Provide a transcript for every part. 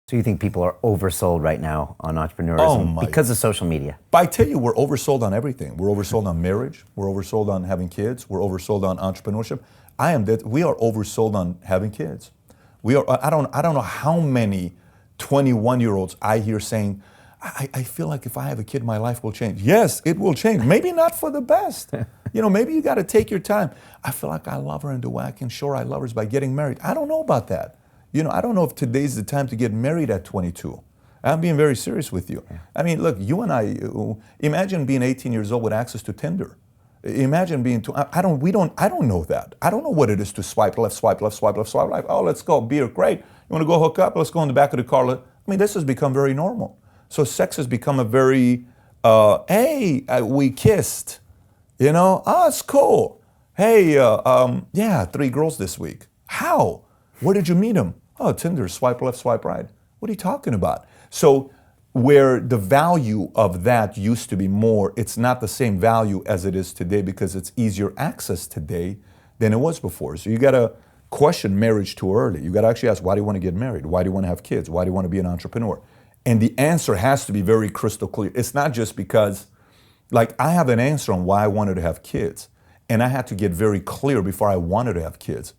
So you think people are oversold right now on entrepreneurism because of social media? But I tell you, we're oversold on everything. We're oversold on marriage. We're oversold on having kids. We're oversold on entrepreneurship. We are oversold on having kids. We are. I don't know how many 21-year-olds I hear saying, I feel like if I have a kid, my life will change. Yes, it will change. Maybe not for the best. Maybe you got to take your time. I feel like I love her, and the way I can show her I love her is by getting married. I don't know about that. I don't know if today's the time to get married at 22. I'm being very serious with you. Yeah. I mean, look, you and I, imagine being 18 years old with access to Tinder. Imagine being, I don't know that. I don't know what it is to swipe left, swipe left, swipe left, swipe right. Oh, let's go, beer, great. You want to go hook up? Let's go in the back of the car. I mean, this has become very normal. So sex has become a very, we kissed, it's cool. Hey, 3 girls this week. How? Where did you meet them? Oh, Tinder, swipe left, swipe right. What are you talking about? So where the value of that used to be more, it's not the same value as it is today because it's easier access today than it was before. So you got to question marriage too early. You got to actually ask, why do you want to get married? Why do you want to have kids? Why do you want to be an entrepreneur? And the answer has to be very crystal clear. It's not just because, I have an answer on why I wanted to have kids. And I had to get very clear before I wanted to have kids.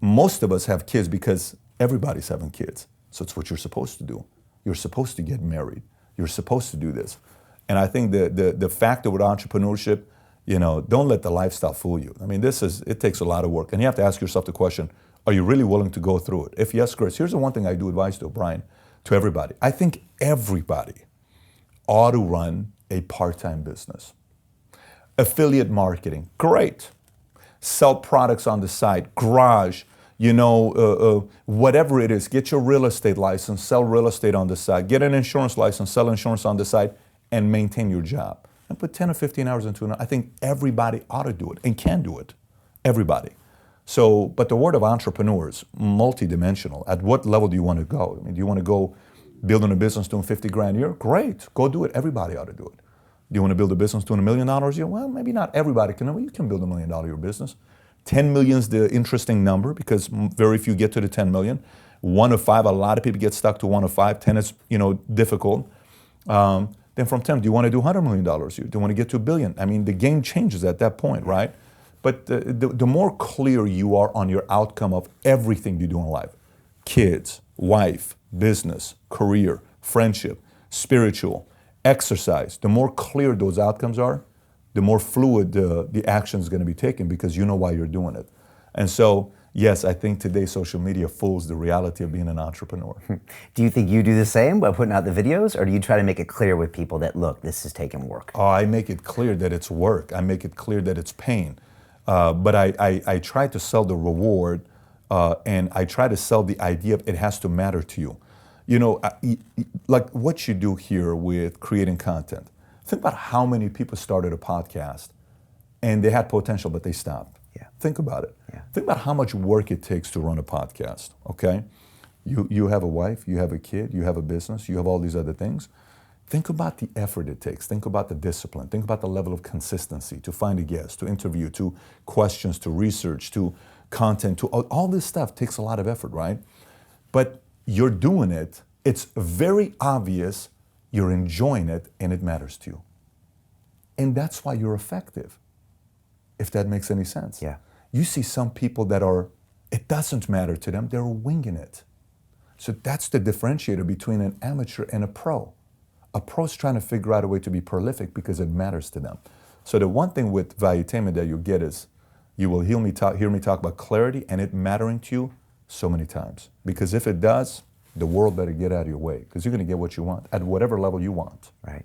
Most of us have kids because everybody's having kids. So it's what you're supposed to do. You're supposed to get married. You're supposed to do this. And I think the factor with entrepreneurship, don't let the lifestyle fool you. I mean, it takes a lot of work. And you have to ask yourself the question, are you really willing to go through it? If yes, Chris, here's the one thing I do advise to Brian, to everybody. I think everybody ought to run a part-time business. Affiliate marketing, great. Sell products on the side, garage, whatever it is, get your real estate license, sell real estate on the side, get an insurance license, sell insurance on the side, and maintain your job. And put 10 or 15 hours into it. I think everybody ought to do it and can do it. Everybody. So, but the word of entrepreneurs, multidimensional. At what level do you want to go? I mean, do you want to go building a business doing 50 grand a year? Great, go do it. Everybody ought to do it. Do you want to build a business doing $1 million a year? Well, maybe not everybody can. You can build $1 million a year business. 10 million is the interesting number because very few get to the 10 million. 1 of 5, a lot of people get stuck to 1 of 5. 10 is, difficult. Then from 10, do you want to do $100 million a year? Do you want to get to $1 billion? I mean, the game changes at that point, right? But the more clear you are on your outcome of everything you do in life, kids, wife, business, career, friendship, spiritual, exercise, the more clear those outcomes are, the more fluid the action is going to be taken because you know why you're doing it. And so, yes, I think today social media fools the reality of being an entrepreneur. Do you think you do the same by putting out the videos, or do you try to make it clear with people that, look, this is taking work? Oh, I make it clear that it's work. I make it clear that it's pain. But I try to sell the reward and I try to sell the idea of it has to matter to you. Like what you do here with creating content. Think about how many people started a podcast and they had potential, but they stopped. Yeah. Think about it. Yeah. Think about how much work it takes to run a podcast, okay? You have a wife, you have a kid, you have a business, you have all these other things. Think about the effort it takes. Think about the discipline. Think about the level of consistency to find a guest, to interview, to questions, to research, to content, to all this stuff takes a lot of effort, right? But you're doing it. It's very obvious you're enjoying it and it matters to you. And that's why you're effective, if that makes any sense. Yeah. You see some people that it doesn't matter to them, they're winging it. So that's the differentiator between an amateur and a pro. A pro's trying to figure out a way to be prolific because it matters to them. So the one thing with Valuetainment that you get is you will hear me talk about clarity and it mattering to you so many times. Because if it does, the world better get out of your way because you're going to get what you want at whatever level you want. Right.